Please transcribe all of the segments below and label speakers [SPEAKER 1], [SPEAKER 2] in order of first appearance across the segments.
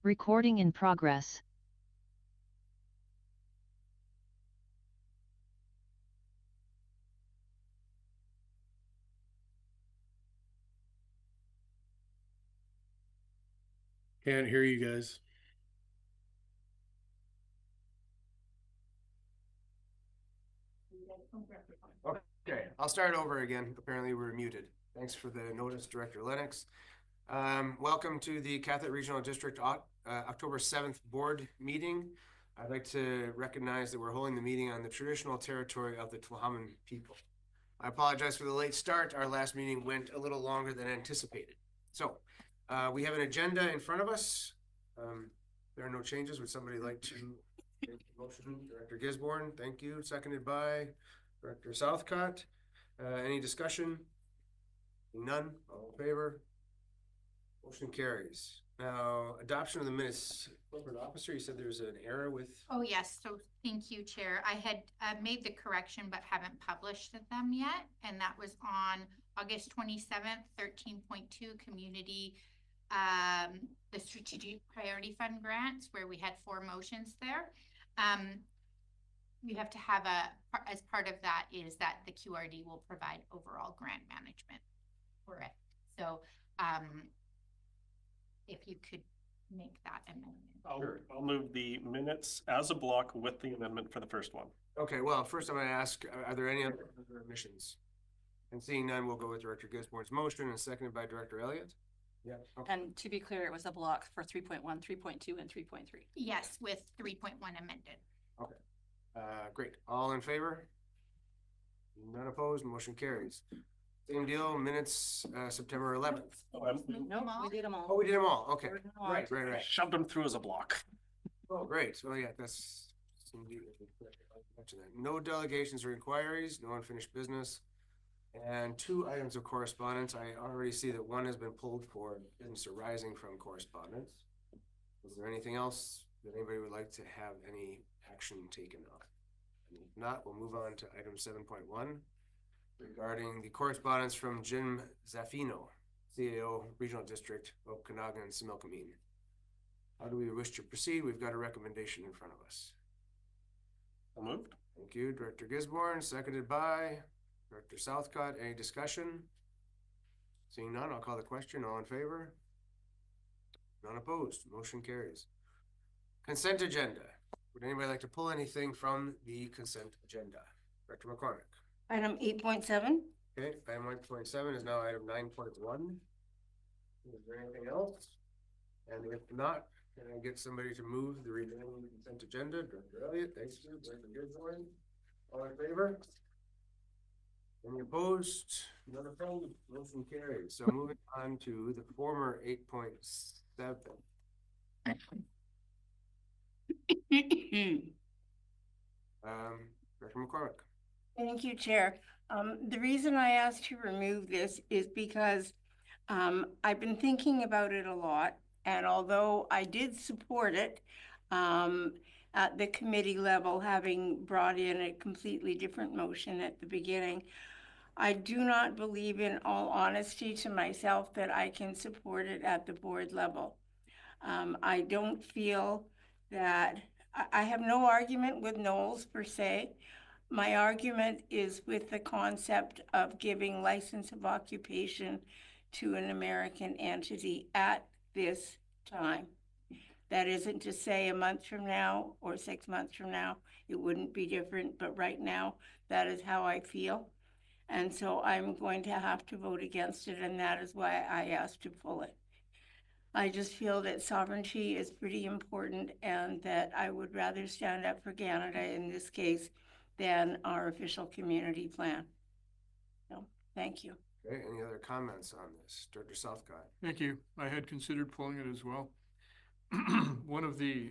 [SPEAKER 1] Recording in progress.
[SPEAKER 2] Can't hear you guys. Okay, I'll start over again. Apparently we're muted. Thanks for the notice, Director Lennox. Welcome to the Catholic Regional District October 7th board meeting. I'd like to recognize that we're holding the meeting on the traditional territory of the Tla'amin people. I apologize for the late start. Our last meeting went a little longer than anticipated. So we have an agenda in front of us. There are no changes. Would somebody like to make a motion? Director Gisborne, thank you. Seconded by Director Southcott. Any discussion? None. All in favor? Motion carries. Now, adoption of the minutes. Corporate officer, you said there's an error with.
[SPEAKER 3] Oh, yes. So thank you, Chair. I had made the correction but haven't published them yet. And that was on August 27th, 13.2 community, the strategic priority fund grants, where we had 4 motions there. You have to have as part of that is that the QRD will provide overall grant management for it. So if you could make that amendment.
[SPEAKER 4] I'll move the minutes as a block with the amendment for the first one.
[SPEAKER 2] Okay, well, first I'm going to ask, are there any other omissions? And seeing none, we'll go with Director Gisborne's motion and seconded by Director Elliott. Yeah.
[SPEAKER 5] Okay. And to be clear, it was a block for 3.1, 3.2, and 3.3.
[SPEAKER 3] Yes, with 3.1 amended.
[SPEAKER 2] Okay. Great. All in favor? None opposed. Motion carries. Same deal. Minutes, September 11th.
[SPEAKER 5] No, we did them all.
[SPEAKER 2] Oh, we did them all. Okay. Right.
[SPEAKER 4] Shoved them through as a block.
[SPEAKER 2] Oh, great. Well, yeah, that's no delegations or inquiries, no unfinished business, and 2 items of correspondence. I already see that one has been pulled for business arising from correspondence. Is there anything else that anybody would like to have any action taken on? And if not, we'll move on to item 7.1 regarding the correspondence from Jim Zaffino, CAO Regional District of Okanagan-Similkameen. How do we wish to proceed? We've got a recommendation in front of us.
[SPEAKER 4] So moved.
[SPEAKER 2] Thank you, Director Gisborne, seconded by Director Southcott. Any discussion? Seeing none, I'll call the question. All in favor? None opposed. Motion carries. Consent agenda. Would anybody like to pull anything from the consent agenda? Director McCormick.
[SPEAKER 5] Item 8.7.
[SPEAKER 2] Okay, item 8.7 is now item 9.1. Is there anything else? And if not, can I get somebody to move the remaining consent agenda? Director Elliott, thanks. Director Gisborne. All in favor? Any opposed? None opposed. Motion carries. So moving on to the former 8.7. Director McCormick.
[SPEAKER 6] Thank you, Chair. The reason I asked to remove this is because I've been thinking about it a lot, and although I did support it at the committee level, having brought in a completely different motion at the beginning, I do not believe, in all honesty to myself, that I can support it at the board level. I don't feel that I have no argument with Knowles per se. My argument is with the concept of giving license of occupation to an American entity at this time. That isn't to say a month from now or 6 months from now, it wouldn't be different, but right now, that is how I feel. And so I'm going to have to vote against it, and that is why I asked to pull it. I just feel that sovereignty is pretty important and that I would rather stand up for Canada in this case than our official community plan. So, thank you.
[SPEAKER 2] Okay, any other comments on this? Director Southcott.
[SPEAKER 7] Thank you. I had considered pulling it as well. One of the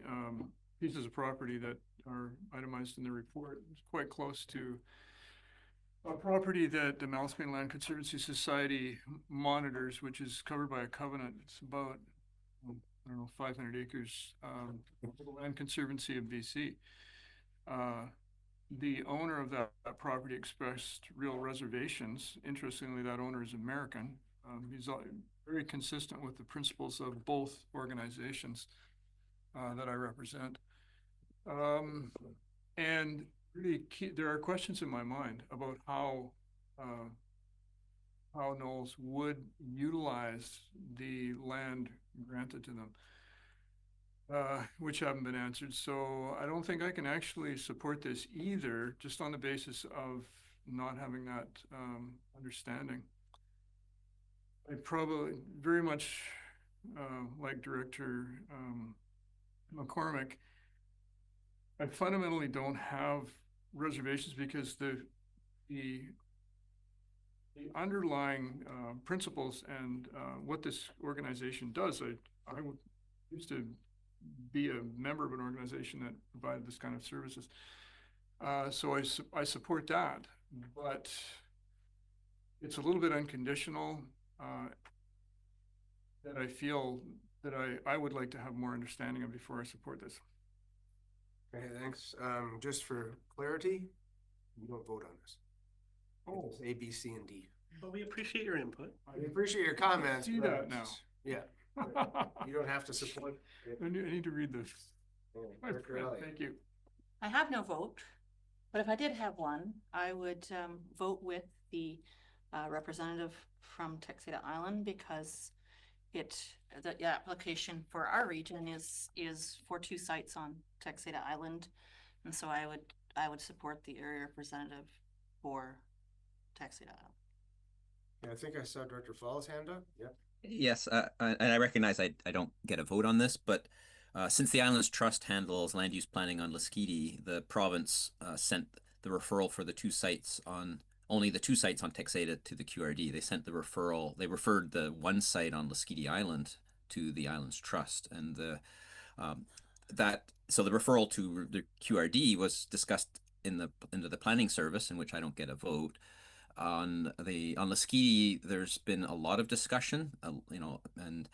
[SPEAKER 7] pieces of property that are itemized in the report is quite close to a property that the Malaspina Land Conservancy Society monitors, which is covered by a covenant. It's about, I don't know, 500 acres, the Land Conservancy of BC. The owner of that property expressed real reservations. Interestingly, that owner is American. He's very consistent with the principles of both organizations. that I represent. And really there are questions in my mind about how Knowles would utilize the land granted to them, which haven't been answered. So I don't think I can actually support this either, just on the basis of not having that understanding. I probably very much like Director McCormick. I fundamentally don't have reservations because the underlying principles and what this organization does. I used to be a member of an organization that provided this kind of services. So I support that, but it's a little bit unconditional that I feel that I would like to have more understanding of before I support this.
[SPEAKER 2] Okay, thanks. Just for clarity, you don't vote on this.
[SPEAKER 7] Oh,
[SPEAKER 2] It's A, B, C, and D.
[SPEAKER 4] But we appreciate your input.
[SPEAKER 2] We appreciate your comments.
[SPEAKER 7] See that now.
[SPEAKER 2] Yeah, you don't have to support it.
[SPEAKER 7] I need to read this.
[SPEAKER 2] Yeah, Director Elliott.
[SPEAKER 7] Thank you.
[SPEAKER 5] I have no vote, but if I did have one, I would vote with the representative from Texada Island, because the application for our region is for 2 sites on Texada Island, and so I would support the area representative for Texada Island.
[SPEAKER 2] Yeah, I think I saw Director Fall's hand up. Yep.
[SPEAKER 1] Yes, and I recognize I don't get a vote on this, but since the Islands Trust handles land use planning on Lasqueti, the province sent the referral for the 2 sites on only the 2 sites on Texada to the QRD. They sent the referral. They referred the 1 site on Lasqueti Island to the Islands Trust, and so the referral to the QRD was discussed into the planning service, in which I don't get a vote. On Lasqueti, there's been a lot of discussion, and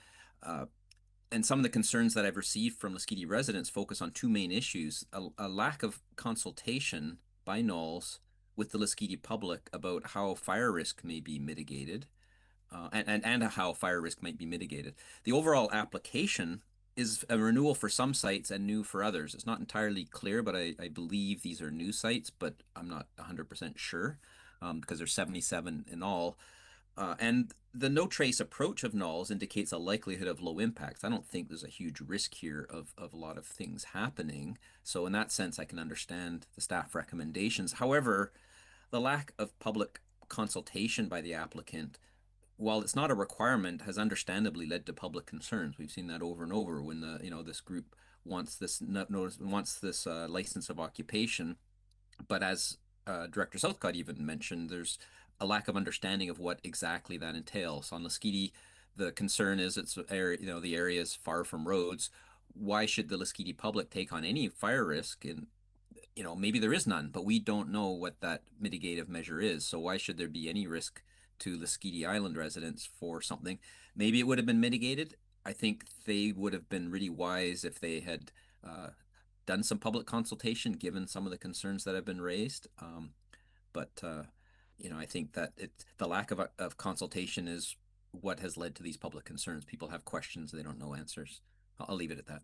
[SPEAKER 1] some of the concerns that I've received from Lasqueti residents focus on 2 main issues: a lack of consultation by Knowles with the Lasqueti public about how fire risk may be mitigated, and how fire risk might be mitigated. The overall application is a renewal for some sites and new for others. It's not entirely clear, but I believe these are new sites, but I'm not 100% sure. Because there's 77 in all. And the no trace approach of Knowles indicates a likelihood of low impacts. I don't think there's a huge risk here of a lot of things happening. So in that sense, I can understand the staff recommendations. However, the lack of public consultation by the applicant, while it's not a requirement, has understandably led to public concerns. We've seen that over and over when this group wants this license of occupation, but as Director Southcott even mentioned, there's a lack of understanding of what exactly that entails. On Lasqueti, the concern is the area is far from roads. Why should the Lasqueti public take on any fire risk? And maybe there is none, but we don't know what that mitigative measure is. So why should there be any risk to Lasqueti Island residents for something? Maybe it would have been mitigated. I think they would have been really wise if they had done some public consultation, given some of the concerns that have been raised. I think that the lack of consultation is what has led to these public concerns. People have questions, they don't know answers. I'll leave it at that.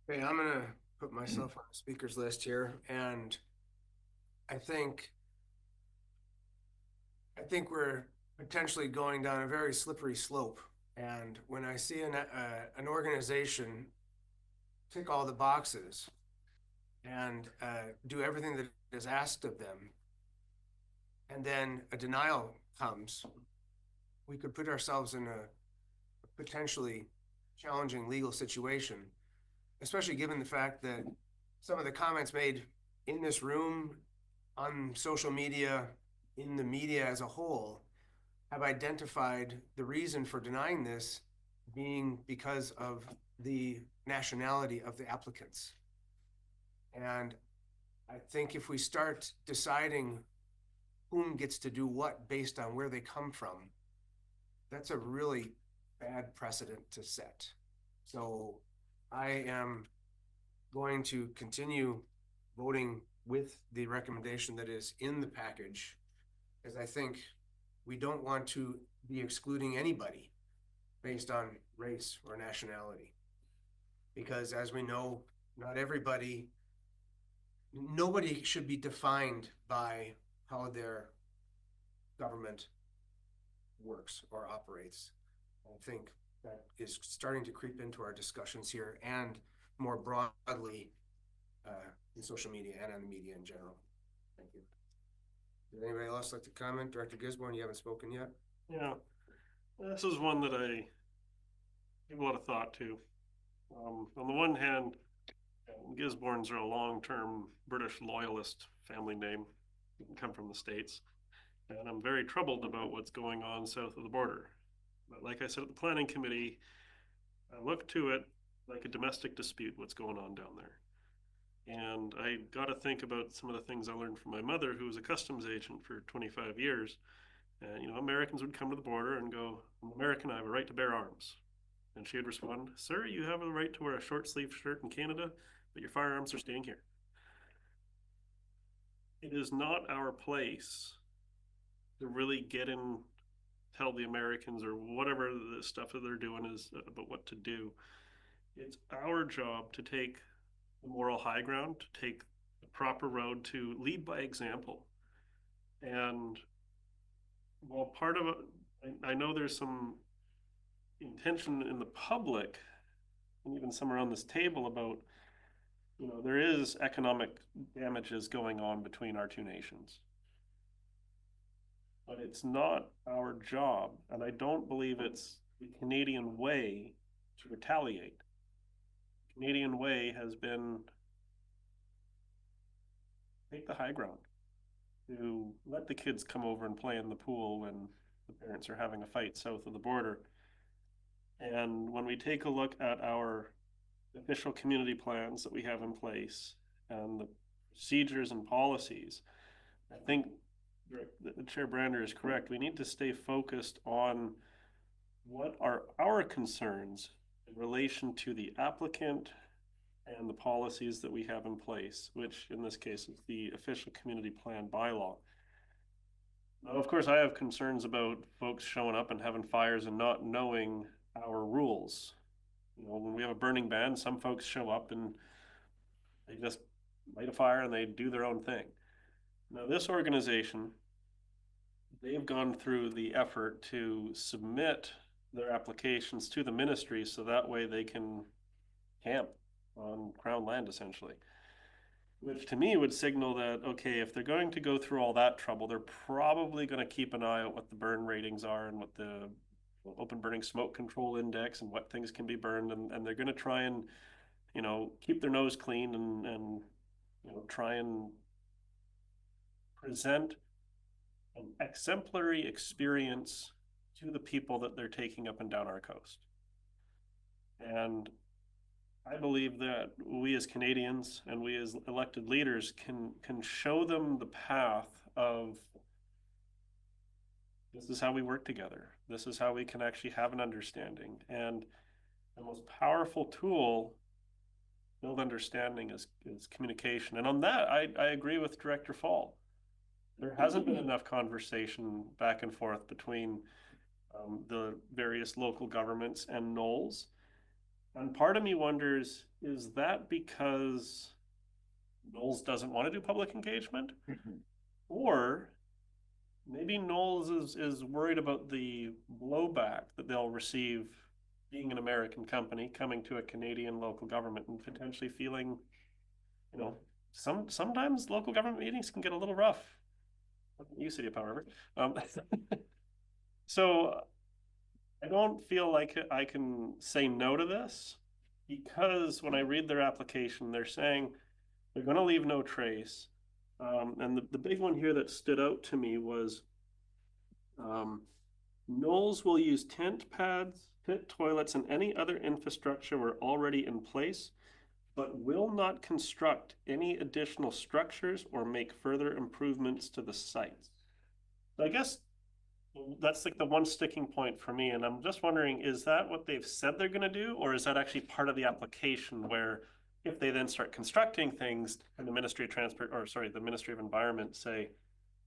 [SPEAKER 2] Okay, I'm gonna put myself on the speakers list here, and I think we're potentially going down a very slippery slope. And when I see an organization tick all the boxes and do everything that is asked of them, and then a denial comes, we could put ourselves in a potentially challenging legal situation, especially given the fact that some of the comments made in this room, on social media, in the media as a whole, have identified the reason for denying this being because of the nationality of the applicants. And I think if we start deciding whom gets to do what based on where they come from, that's a really bad precedent to set. So I am going to continue voting with the recommendation that is in the package, because I think we don't want to be excluding anybody based on race or nationality. Because as we know, not everybody, nobody should be defined by how their government works or operates. I think that is starting to creep into our discussions here and more broadly in social media and on the media in general. Thank you. Does anybody else like to comment? Director Gisborne, you haven't spoken yet.
[SPEAKER 4] Yeah, this is one that I give a lot of thought to. On the one hand, Gisbornes are a long-term British loyalist family name, come from the States, and I'm very troubled about what's going on south of the border. But like I said at the planning committee, I look to it like a domestic dispute, what's going on down there. And I got to think about some of the things I learned from my mother, who was a customs agent for 25 years. And, you know, Americans would come to the border and go, I'm American, I have a right to bear arms. And she would respond, sir, you have a right to wear a short sleeve shirt in Canada, but your firearms are staying here. It is not our place to really get in, tell the Americans or whatever the stuff that they're doing is about what to do. It's our job to take the moral high ground, to take the proper road, to lead by example. And while part of it, I know there's some intention in the public and even some around this table about, you know, there is economic damages going on between our two nations. But it's not our job, and I don't believe it's the Canadian way to retaliate. The Canadian way has been take the high ground, to let the kids come over and play in the pool when the parents are having a fight south of the border. And when we take a look at our official community plans that we have in place and the procedures and policies, I think the Chair Brander is correct. We need to stay focused on what are our concerns in relation to the applicant and the policies that we have in place, which in this case is the official community plan bylaw. Now, of course, I have concerns about folks showing up and having fires and not knowing our rules. You know, when we have a burning ban, some folks show up and they just light a fire and they do their own thing. Now, this organization, they've gone through the effort to submit their applications to the ministry so that way they can camp on Crown land, essentially. Which to me would signal that, okay, if they're going to go through all that trouble, they're probably going to keep an eye on what the burn ratings are and what the open burning smoke control index and what things can be burned. And they're going to try and, you know, keep their nose clean and you know, try and present an exemplary experience to the people that they're taking up and down our coast. And I believe that we as Canadians and we as elected leaders can show them the path of this is how we work together. This is how we can actually have an understanding. And the most powerful tool to build understanding is communication. And on that, I agree with Director Fall. There hasn't been enough conversation back and forth between the various local governments and Knowles. And part of me wonders, is that because Knowles doesn't want to do public engagement? Or maybe Knowles is worried about the blowback that they'll receive being an American company coming to a Canadian local government and potentially feeling, you know, sometimes local government meetings can get a little rough. You city, however. So I don't feel like I can say no to this because when I read their application, they're saying they're going to leave no trace. And the big one here that stood out to me was Knowles will use tent pads, pit toilets, and any other infrastructure were already in place, but will not construct any additional structures or make further improvements to the sites. So I guess that's like the one sticking point for me. And I'm just wondering, is that what they've said they're going to do? Or is that actually part of the application where if they then start constructing things and the Ministry of Transport, or sorry, the Ministry of Environment say,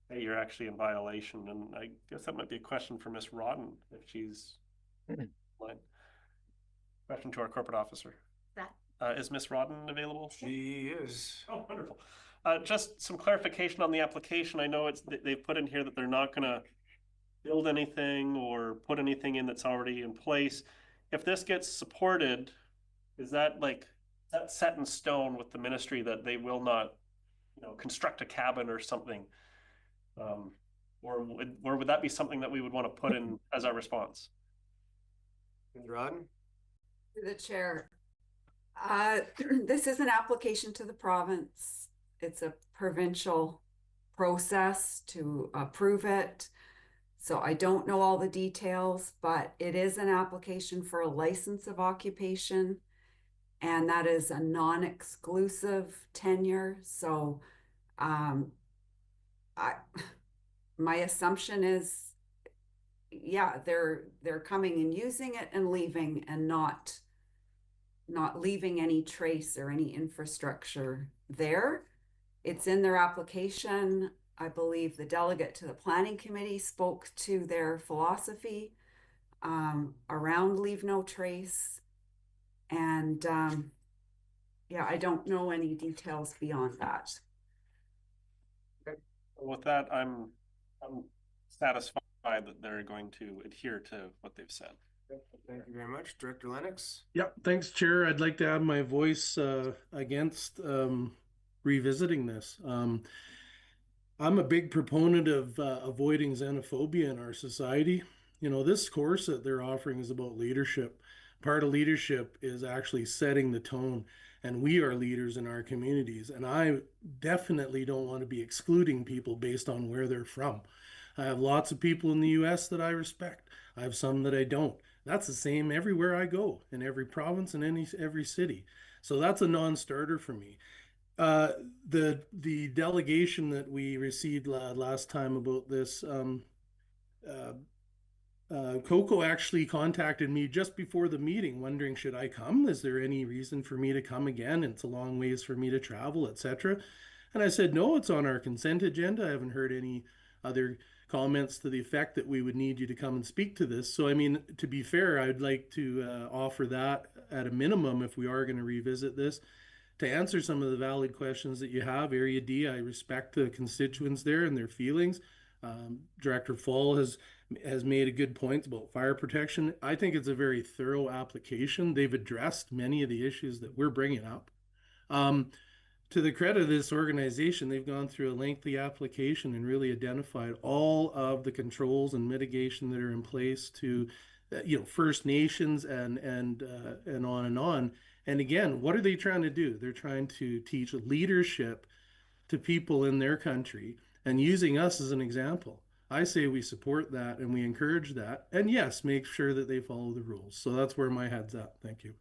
[SPEAKER 4] hey, you're actually in violation. And I guess that might be a question for Ms. Rodden if she's line. Question to our corporate officer. Is Miss Rodden available?
[SPEAKER 2] She is.
[SPEAKER 4] Oh, wonderful. Just some clarification on the application. I know they've put in here that they're not gonna build anything or put anything in that's already in place. If this gets supported, is that set in stone with the ministry that they will not, construct a cabin or something? Or would that be something that we would want to put in as our response?
[SPEAKER 2] Ms. Rodden?
[SPEAKER 8] The chair, this is an application to the province. It's a provincial process to approve it. So I don't know all the details, but it is an application for a license of occupation. And that is a non-exclusive tenure. So my assumption is, yeah, they're coming and using it and leaving, and not leaving any trace or any infrastructure there. It's in their application. I believe the delegate to the planning committee spoke to their philosophy around leave no trace. And yeah, I don't know any details beyond that.
[SPEAKER 4] With that, I'm satisfied that they're going to adhere to what they've said.
[SPEAKER 2] Thank you very much. Director Lennox?
[SPEAKER 9] Yep, thanks, Chair. I'd like to add my voice against revisiting this. I'm a big proponent of avoiding xenophobia in our society. This course that they're offering is about leadership. Part of leadership is actually setting the tone, and we are leaders in our communities. And I definitely don't want to be excluding people based on where they're from. I have lots of people in the US that I respect. I have some that I don't. That's the same everywhere I go, in every province and every city. So that's a non-starter for me. The delegation that we received last time about this, Coco actually contacted me just before the meeting, wondering, should I come? Is there any reason for me to come again? It's a long ways for me to travel, etc. And I said, no, it's on our consent agenda. I haven't heard any other comments to the effect that we would need you to come and speak to this. So, I mean, to be fair, I'd like to offer that at a minimum if we are going to revisit this, to answer some of the valid questions that you have. Area D, I respect the constituents there and their feelings. Director Fall has made a good point about fire protection. I think it's a very thorough application. They've addressed many of the issues that we're bringing up. To the credit of this organization, they've gone through a lengthy application and really identified all of the controls and mitigation that are in place to, First Nations and on and on. And again, what are they trying to do? They're trying to teach leadership to people in their country and using us as an example. I say we support that and we encourage that. And yes, make sure that they follow the rules. So that's where my head's at. Thank you.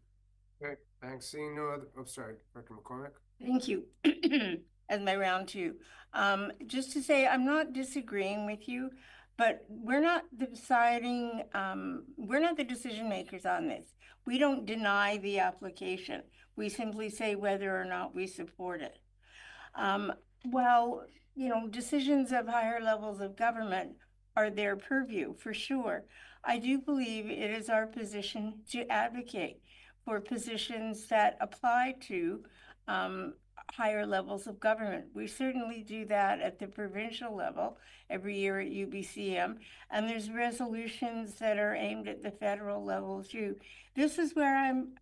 [SPEAKER 2] Okay, thanks. Seeing no other, oh, sorry, Director McCormick.
[SPEAKER 6] Thank you. As my round two. Just to say, I'm not disagreeing with you, but we're not deciding, we're not the decision makers on this. We don't deny the application. We simply say whether or not we support it. Well, decisions of higher levels of government are their purview, for sure. I do believe it is our position to advocate for positions that apply to higher levels of government. We certainly do that at the provincial level every year at UBCM, and there's resolutions that are aimed at the federal level too. This is where I'm,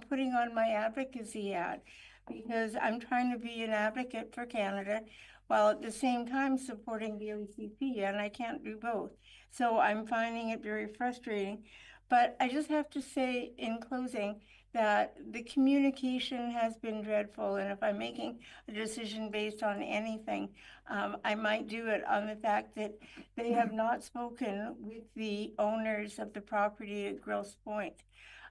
[SPEAKER 6] putting on my advocacy hat, because I'm trying to be an advocate for Canada while at the same time supporting the OCP, and I can't do both. So I'm finding it very frustrating. But I just have to say in closing that the communication has been dreadful, and if I'm making a decision based on anything, I might do it on the fact that they have not spoken with the owners of the property at Grosse Pointe.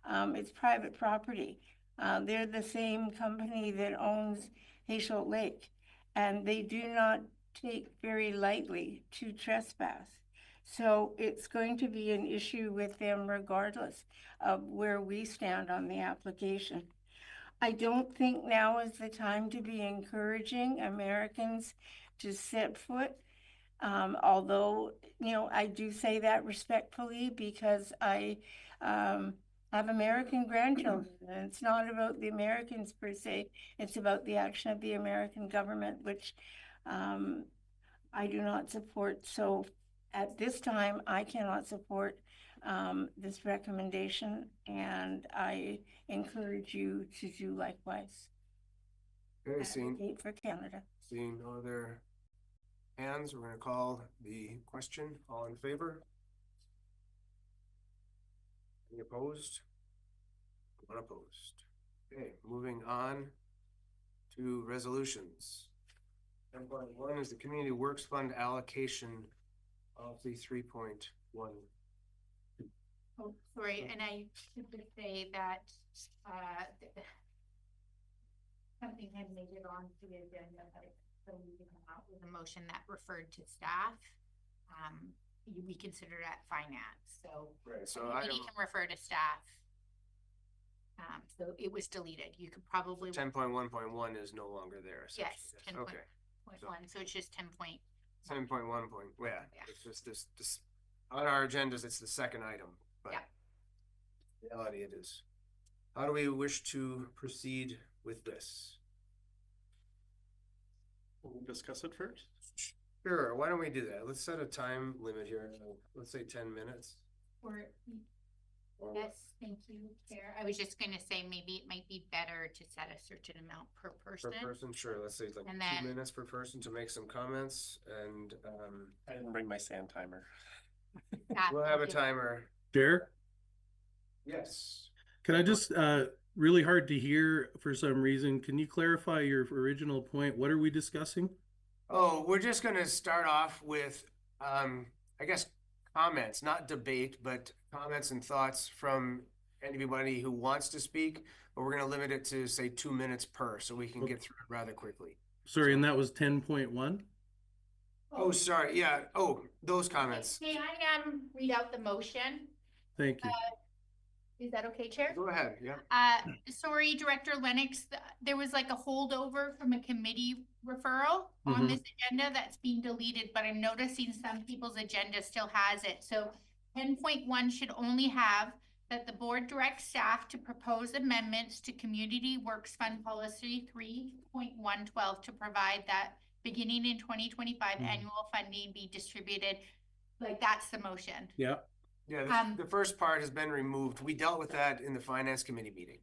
[SPEAKER 6] It's private property. They're the same company that owns Hayshot Lake, and they do not take very lightly to trespass. So it's going to be an issue with them regardless of where we stand on the application. I don't think now is the time to be encouraging Americans to set foot, although, I do say that respectfully because I have American grandchildren, and it's not about the Americans per se, it's about the action of the American government, which I do not support. So at this time, I cannot support this recommendation, and I encourage you to do likewise.
[SPEAKER 2] Okay,
[SPEAKER 6] Advocate for Canada.
[SPEAKER 2] seeing no other hands, we're gonna call the question. All in favor? Any opposed? Unopposed. Okay, moving on to resolutions. 10.1 is the Community Works Fund allocation of the 3.1.
[SPEAKER 3] Oh, sorry, and I should just say that, something had made it on to the agenda, but so we can come out with a motion that referred to staff. We consider that finance, so.
[SPEAKER 2] Right, so
[SPEAKER 3] Committee can refer to staff. So it was deleted. You could probably.
[SPEAKER 2] 10.1.1 is no longer there.
[SPEAKER 3] Yes,
[SPEAKER 2] essentially. Okay.
[SPEAKER 3] 10.1, so it's just 10.1.
[SPEAKER 2] 10.1 point, yeah,
[SPEAKER 3] Yeah.
[SPEAKER 2] it's just this, on our agendas, it's the second item, but
[SPEAKER 3] Yeah.
[SPEAKER 2] reality it is. How do we wish to proceed with this?
[SPEAKER 4] We'll discuss it first.
[SPEAKER 2] Sure, why don't we do that? Let's set a time limit here. Let's say 10 minutes.
[SPEAKER 3] Or,
[SPEAKER 2] Or
[SPEAKER 3] yes, thank you, Chair. I was just gonna say maybe it might be better to set a certain amount per person.
[SPEAKER 2] per person, sure, let's say like
[SPEAKER 3] And
[SPEAKER 2] 2
[SPEAKER 3] then-
[SPEAKER 2] minutes per person to make some comments, and
[SPEAKER 4] I didn't bring my sand timer.
[SPEAKER 3] Staff
[SPEAKER 2] we'll
[SPEAKER 3] will
[SPEAKER 2] have a
[SPEAKER 3] do-
[SPEAKER 2] timer.
[SPEAKER 9] Chair,
[SPEAKER 2] Yes.
[SPEAKER 9] can I just, really hard to hear for some reason. Can you clarify your original point? What are we discussing?
[SPEAKER 2] Oh, we're just gonna start off with, I guess, comments, not debate, but comments and thoughts from anybody who wants to speak. But we're gonna limit it to, say, 2 minutes per, so we can get through it rather quickly.
[SPEAKER 9] Sorry, and that was 10.1?
[SPEAKER 2] Oh, sorry, yeah, those comments.
[SPEAKER 3] May I, read out the motion?
[SPEAKER 9] Thank you.
[SPEAKER 3] Is that okay, Chair?
[SPEAKER 2] Go ahead, yeah.
[SPEAKER 3] Sorry, Director Lennox, there was like a holdover from a committee referral on this agenda that's being deleted, but I'm noticing some people's agenda still has it. So 10.1 should only have that the board directs staff to propose amendments to Community Works Fund Policy 3.112 to provide that beginning in 2025 annual funding be distributed. Like, that's the motion.
[SPEAKER 9] Yeah.
[SPEAKER 2] Yeah, the first part has been removed. We dealt with that in the Finance Committee meeting.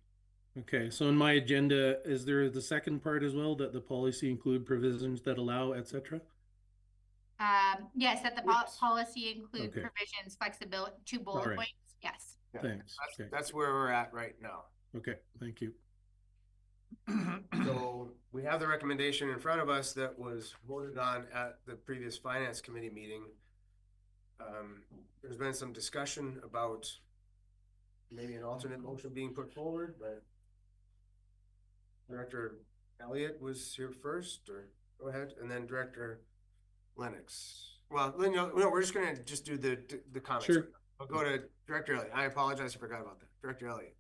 [SPEAKER 9] Okay, so in my agenda, is there the second part as well, that the policy include provisions that allow, et cetera?
[SPEAKER 3] Yes, that the
[SPEAKER 2] Yes.
[SPEAKER 3] policy include
[SPEAKER 9] Okay.
[SPEAKER 3] provisions, flexibility, 2 bullet
[SPEAKER 9] Alright.
[SPEAKER 3] points, yes.
[SPEAKER 2] Yeah,
[SPEAKER 9] Thanks. Okay.
[SPEAKER 2] That's where we're at right now.
[SPEAKER 9] Okay, thank you.
[SPEAKER 2] So we have the recommendation in front of us that was voted on at the previous Finance Committee meeting. There's been some discussion about maybe an alternate motion being put forward, but Director Elliott was here first, or go ahead, and then Director Lennox. Well, no, we're just gonna do the comments.
[SPEAKER 9] Sure.
[SPEAKER 2] I'll go to Director Elliott. I apologize, I forgot about that. Director Elliott,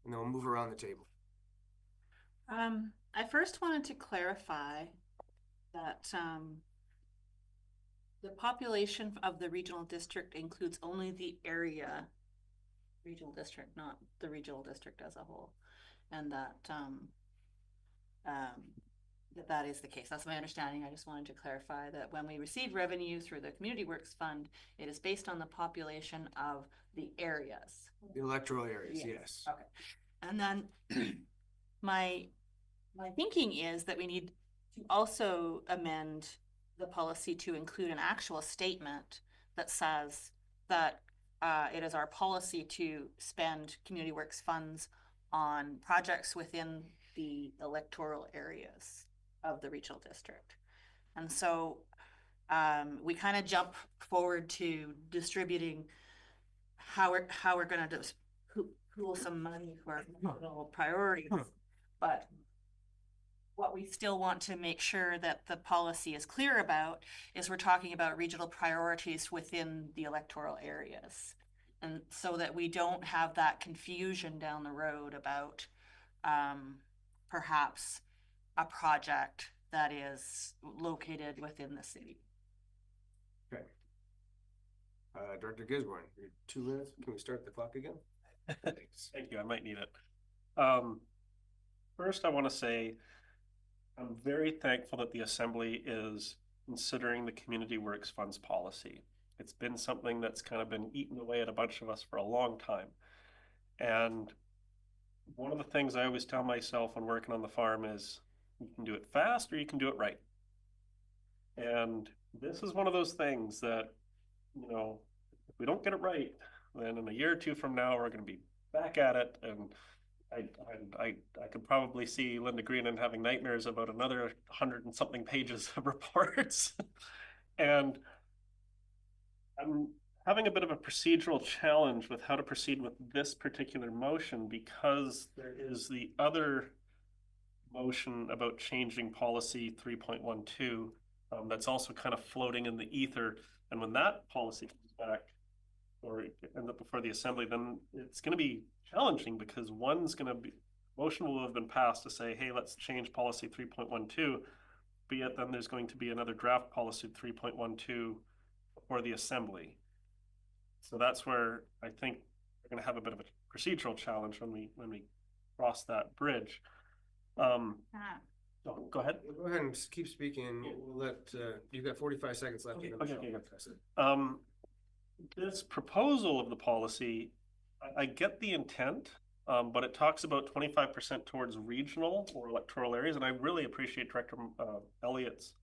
[SPEAKER 2] and then we'll move around the table.
[SPEAKER 5] I first wanted to clarify that the population of the regional district includes only the area regional district, not the regional district as a whole, and that that is the case. That's my understanding. I just wanted to clarify that when we receive revenue through the Community Works Fund, it is based on the population of the areas.
[SPEAKER 2] The electoral areas, yes.
[SPEAKER 5] Okay. And then my thinking is that we need to also amend the policy to include an actual statement that says that it is our policy to spend Community Works funds on projects within the electoral areas of the regional district. And so we kind of jump forward to distributing how we're going to just pool some money for priorities, but what we still want to make sure that the policy is clear about is we're talking about regional priorities within the electoral areas. And so that we don't have that confusion down the road about perhaps a project that is located within the city.
[SPEAKER 2] Okay. Director Gisborne, your 2 minutes. Can we start the clock again?
[SPEAKER 4] Thank you. I might need it. First, I want to say I'm very thankful that the Assembly is considering the Community Works Funds policy. It's been something that's kind of been eating away at a bunch of us for a long time. And one of the things I always tell myself when working on the farm is you can do it fast or you can do it right. And this is one of those things that, you know, if we don't get it right, then in a year or two from now, we're going to be back at it. And I could probably see Linda Greenan having nightmares about another 100 and something pages of reports. And I'm having a bit of a procedural challenge with how to proceed with this particular motion because there is the other motion about changing policy 3.12 that's also kind of floating in the ether. And when that policy comes back or ends up before the Assembly, then it's going to be challenging because one's going to be, motion will have been passed to say, hey, let's change policy 3.12, but yet then there's going to be another draft policy 3.12 for the Assembly. So that's where I think we're going to have a bit of a procedural challenge when we cross that bridge. Oh, go ahead.
[SPEAKER 2] Go ahead and keep speaking. We'll let you've got 45 seconds left.
[SPEAKER 4] Okay. This proposal of the policy, I get the intent, but it talks about 25% towards regional or electoral areas, and I really appreciate Director Elliott's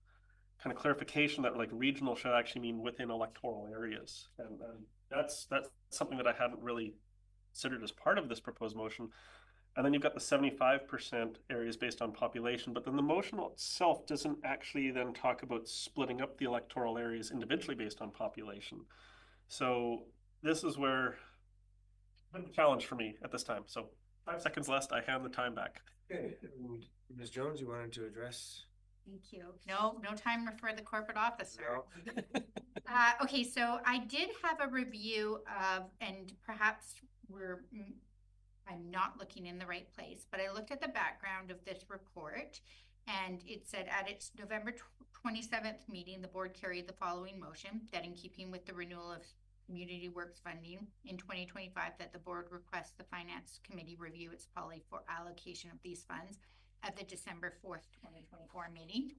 [SPEAKER 4] kind of clarification that like regional should actually mean within electoral areas, and that's something that I hadn't really considered as part of this proposed motion. And then you've got the 75% areas based on population, but then the motion itself doesn't actually then talk about splitting up the electoral areas individually based on population. So this is where a challenge for me at this time. So 5 seconds left, I hand the time back.
[SPEAKER 2] Okay, Ms. Jones, you wanted to address?
[SPEAKER 3] Thank you. No time for the corporate officer.
[SPEAKER 2] No.
[SPEAKER 3] Okay, so I did have a review of, and perhaps I'm not looking in the right place, but I looked at the background of this report, and it said at its November 27th meeting, the board carried the following motion, that in keeping with the renewal of Community Works funding in 2025, that the board requests the Finance Committee review its policy for allocation of these funds at the December 4th, 2024 meeting.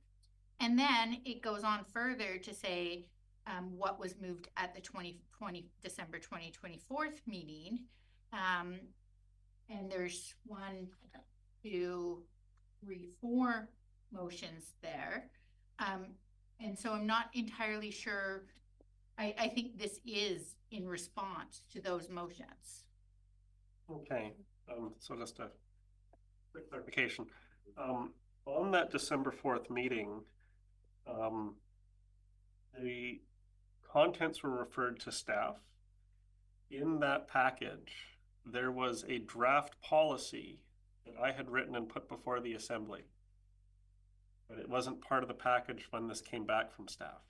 [SPEAKER 3] And then it goes on further to say what was moved at the December 2024 meeting. And there's 1, 2, 3, 4 motions there. And so I'm not entirely sure. I think this is in response to those motions.
[SPEAKER 4] Okay, so just a quick clarification. On that December 4th meeting, the contents were referred to staff. In that package, there was a draft policy that I had written and put before the Assembly, but it wasn't part of the package when this came back from staff.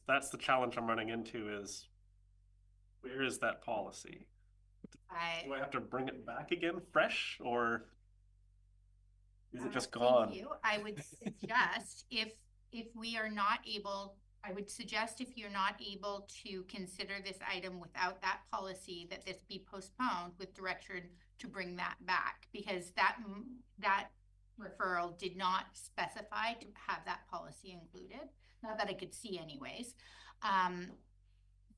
[SPEAKER 4] That's the challenge I'm running into is, where is that policy? Do I have to bring it back again fresh, or is it just gone?
[SPEAKER 3] Thank you. I would suggest if we are not able, I would suggest if you're not able to consider this item without that policy, that this be postponed with direction to bring that back, because that referral did not specify to have that policy included. Not that I could see anyways.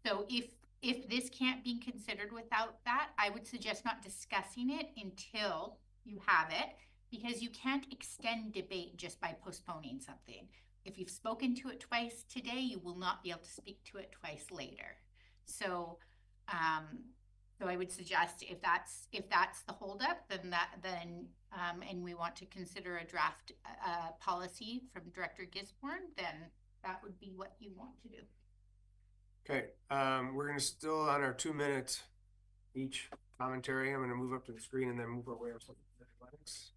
[SPEAKER 3] So if this can't be considered without that, I would suggest not discussing it until you have it, because you can't extend debate just by postponing something. If you've spoken to it twice today, you will not be able to speak to it twice later. So, so I would suggest if that's the holdup, then and we want to consider a draft policy from Director Gisborne, then that would be what you want to do.
[SPEAKER 2] Okay, we're gonna still on our 2-minute each commentary. I'm gonna move up to the screen and then move our way up to the athletics.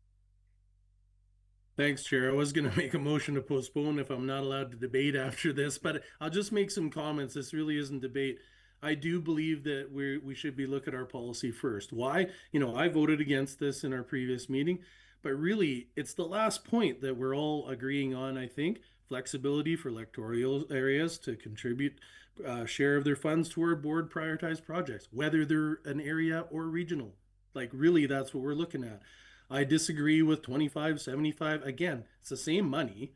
[SPEAKER 9] Thanks, Chair. I was going to make a motion to postpone if I'm not allowed to debate after this, but I'll just make some comments. This really isn't debate. I do believe that we should be looking at our policy first. Why? You know, I voted against this in our previous meeting, but really it's the last point that we're all agreeing on, I think. flexibility for electoral areas to contribute share of their funds toward board prioritized projects, whether they're an area or regional. Like, really, that's what we're looking at. I disagree with 25, 75. Again, it's the same money.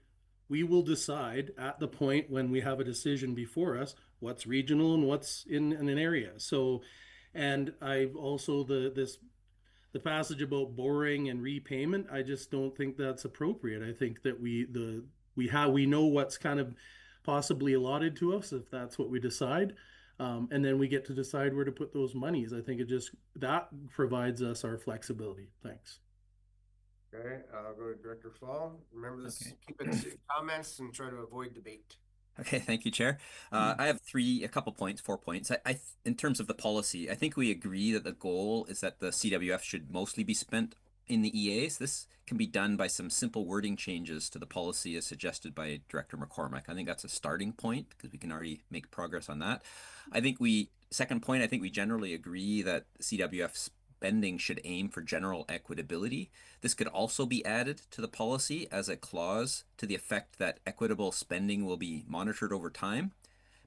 [SPEAKER 9] We will decide at the point when we have a decision before us what's regional and what's in an area. So, and I've also the passage about borrowing and repayment, I just don't think that's appropriate. I think that we know what's kind of possibly allotted to us if that's what we decide. And then we get to decide where to put those monies. I think that provides us our flexibility. Thanks.
[SPEAKER 2] Okay, I'll go to Director Fall. Remember this,
[SPEAKER 1] Okay.
[SPEAKER 2] keep it to comments and try to avoid debate.
[SPEAKER 1] Okay, thank you, Chair. I have a couple points, 4 points. In terms of the policy, I think we agree that the goal is that the CWF should mostly be spent in the EAs. This can be done by some simple wording changes to the policy as suggested by Director McCormick. I think that's a starting point because we can already make progress on that. Second point, I think we generally agree that CWF spending should aim for general equitability. This could also be added to the policy as a clause to the effect that equitable spending will be monitored over time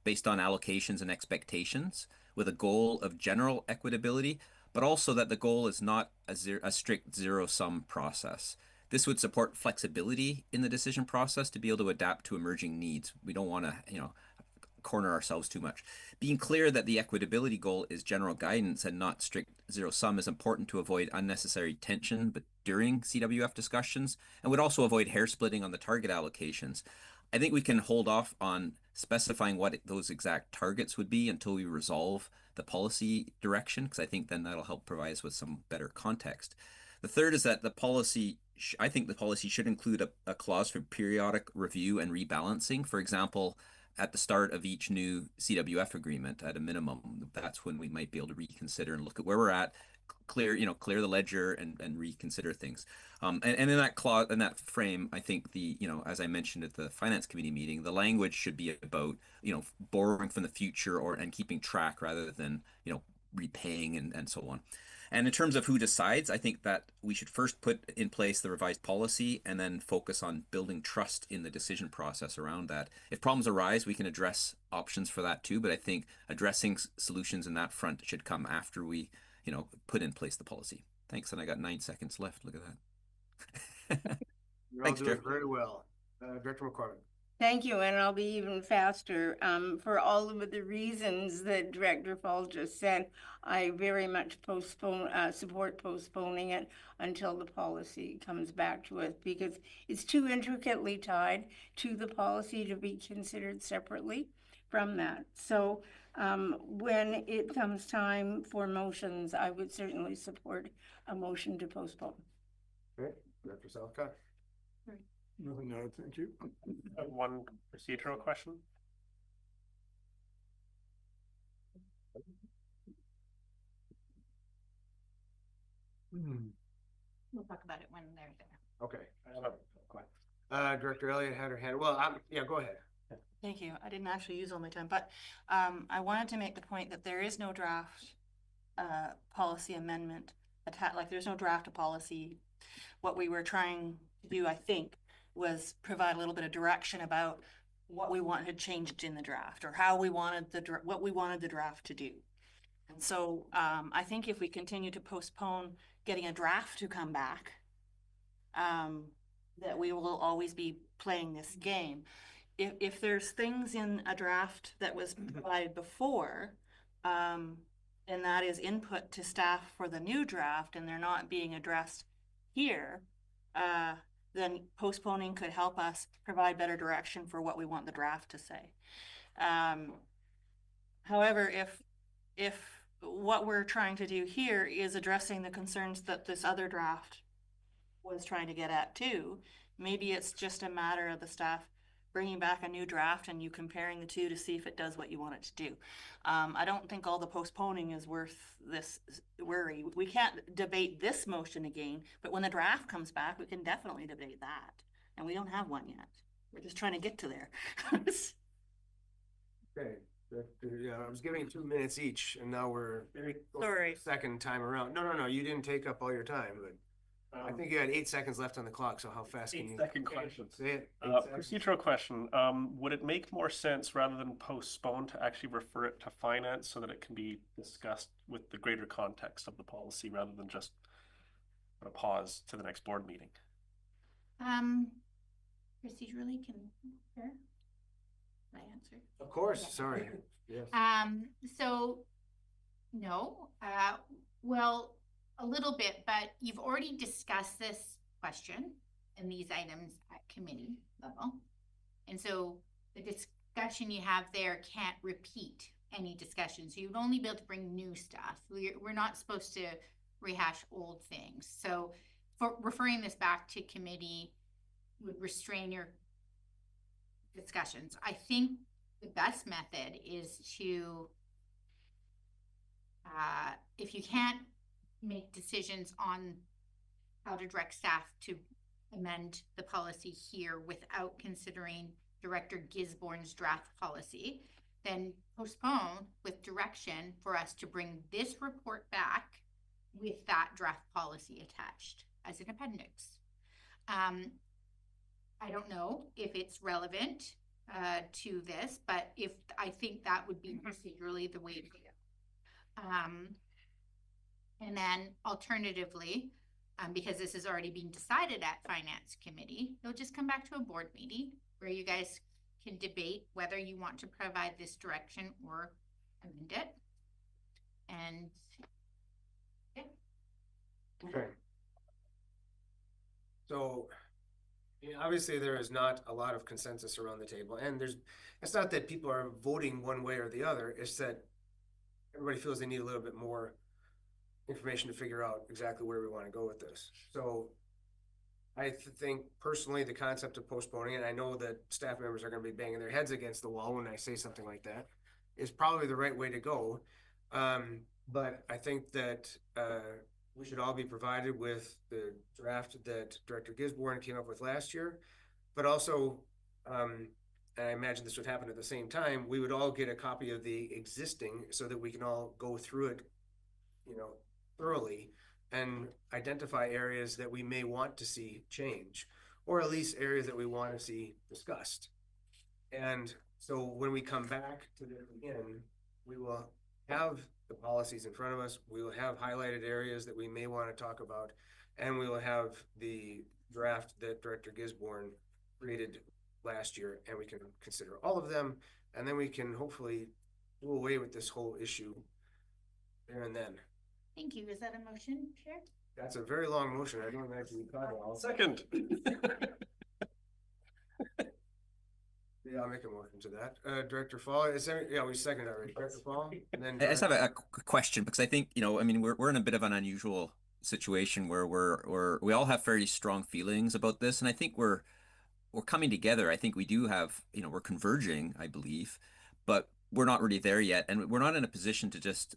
[SPEAKER 1] based on allocations and expectations with a goal of general equitability, but also that the goal is not a strict zero-sum process. This would support flexibility in the decision process to be able to adapt to emerging needs. We don't want to, corner ourselves too much. Being clear that the equitability goal is general guidance and not strict zero sum is important to avoid unnecessary tension but during CWF discussions and would also avoid hair splitting on the target allocations. I think we can hold off on specifying what those exact targets would be until we resolve the policy direction, because I think then that'll help provide us with some better context. The third is that I think the policy should include a clause for periodic review and rebalancing. For example, at the start of each new CWF agreement at a minimum, that's when we might be able to reconsider and look at where we're at, clear the ledger and reconsider things. And in that clause, in that frame, I think as I mentioned at the Finance Committee meeting, the language should be about, borrowing from the future and keeping track rather than, repaying and so on. And in terms of who decides, I think that we should first put in place the revised policy and then focus on building trust in the decision process around that. If problems arise, we can address options for that too. But I think addressing solutions in that front should come after we, put in place the policy. Thanks. And I got 9 seconds left. Look at that.
[SPEAKER 2] You're all
[SPEAKER 1] Thanks,
[SPEAKER 2] doing
[SPEAKER 1] Jeff.
[SPEAKER 2] very well. Director McCormick.
[SPEAKER 6] Thank you, and I'll be even faster. For all of the reasons that Director Fall just said, I very much support postponing it until the policy comes back to us because it's too intricately tied to the policy to be considered separately from that. So when it comes time for motions, I would certainly support a motion to postpone.
[SPEAKER 2] Okay, Director Southcott.
[SPEAKER 7] Nothing to add, thank you.
[SPEAKER 4] I have one procedural question.
[SPEAKER 3] We'll talk about it when they're there.
[SPEAKER 2] Okay. Director Elliott had her hand. Well, yeah, go ahead.
[SPEAKER 5] Thank you. I didn't actually use all my time, but I wanted to make the point that there is no draft policy amendment like there's no draft of policy. What we were trying to do, I think, was provide a little bit of direction about what we wanted changed in the draft or how we wanted what we wanted the draft to do. And so I think if we continue to postpone getting a draft to come back, that we will always be playing this game. If there's things in a draft that was provided before, and that is input to staff for the new draft, and they're not being addressed here, then postponing could help us provide better direction for what we want the draft to say. However, if what we're trying to do here is addressing the concerns that this other draft was trying to get at too, maybe it's just a matter of the staff bringing back a new draft and you comparing the two to see if it does what you want it to do. I don't think all the postponing is worth this worry. We can't debate this motion again, but when the draft comes back, we can definitely debate that. And we don't have one yet. We're just trying to get to there.
[SPEAKER 2] Okay. Yeah, I was giving 2 minutes each, and now we're
[SPEAKER 5] Sorry.
[SPEAKER 2] second time around. No, you didn't take up all your time, but I think you had 8 seconds left on the clock, so how fast can you?
[SPEAKER 4] 8-second questions.
[SPEAKER 2] Say it. 8 seconds.
[SPEAKER 4] Procedural question. Would it make more sense rather than postpone to actually refer it to finance so that it can be discussed with the greater context of the policy rather than just put a pause to the next board meeting?
[SPEAKER 3] Procedurally, can I answer?
[SPEAKER 2] Of course,
[SPEAKER 3] Yeah.
[SPEAKER 2] sorry. Yes.
[SPEAKER 3] So no, well, a little bit, but you've already discussed this question and these items at committee level. And so the discussion you have there can't repeat any discussion. So you'd only be able to bring new stuff. We're not supposed to rehash old things. So for referring this back to committee would restrain your discussions. I think the best method is to, if you can't make decisions on how to direct staff to amend the policy here without considering Director Gisborne's draft policy, then postpone with direction for us to bring this report back with that draft policy attached as an appendix. I don't know if it's relevant to this, but if I think that would be procedurally the way to go. And then alternatively, because this has already been decided at Finance Committee, it'll just come back to a board meeting where you guys can debate whether you want to provide this direction or amend it. And yeah.
[SPEAKER 2] Okay. So obviously there is not a lot of consensus around the table, and it's not that people are voting one way or the other, it's that everybody feels they need a little bit more information to figure out exactly where we want to go with this. So I think personally the concept of postponing, and I know that staff members are going to be banging their heads against the wall when I say something like that, is probably the right way to go. But I think that we should all be provided with the draft that Director Gisborne came up with last year, but also, and I imagine this would happen at the same time, we would all get a copy of the existing so that we can all go through it, thoroughly and identify areas that we may want to see change, or at least areas that we want to see discussed. And so when we come back to this again, we will have the policies in front of us. We will have highlighted areas that we may want to talk about, and we will have the draft that Director Gisborne created last year, and we can consider all of them, and then we can hopefully do away with this whole issue there and then.
[SPEAKER 3] Thank you. Is that a motion, Chair?
[SPEAKER 2] That's a very long motion. I don't imagine you caught it all.
[SPEAKER 4] Second.
[SPEAKER 2] Yeah, I'll make a motion to that. Director Fall, we seconded already. Director Fall, and then
[SPEAKER 1] I just have a question, because I think, I mean, we're in a bit of an unusual situation where we all have fairly strong feelings about this, and I think we're coming together. I think we do have, we're converging, I believe, but we're not really there yet, and we're not in a position to just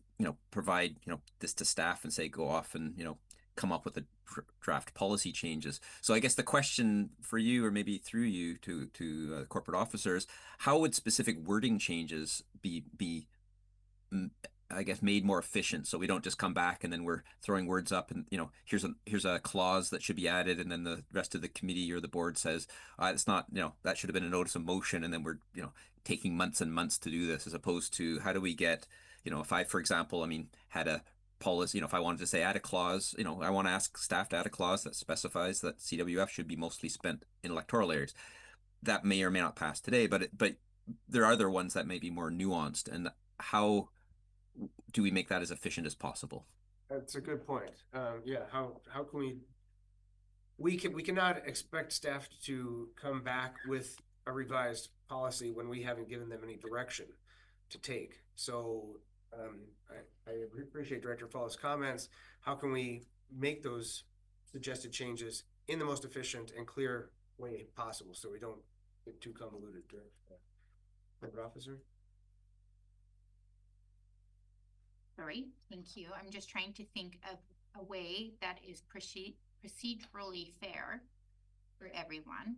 [SPEAKER 1] provide this to staff and say go off and come up with the draft policy changes. So I guess the question for you, or maybe through you to corporate officers, how would specific wording changes be I guess made more efficient, so we don't just come back and then we're throwing words up and here's a clause that should be added, and then the rest of the committee or the board says it's not, that should have been a notice of motion, and then we're taking months and months to do this, as opposed to how do we get, if I, for example, had a policy, if I wanted to say add a clause, I want to ask staff to add a clause that specifies that CWF should be mostly spent in electoral areas. That may or may not pass today, but there are other ones that may be more nuanced, and how do we make that as efficient as possible?
[SPEAKER 2] That's a good point. Yeah, how can we cannot expect staff to come back with a revised policy when we haven't given them any direction to take. So I appreciate Director Fall's comments. How can we make those suggested changes in the most efficient and clear way possible, so we don't get too convoluted? Corporate Officer?
[SPEAKER 3] All right, thank you. I'm just trying to think of a way that is procedurally fair for everyone.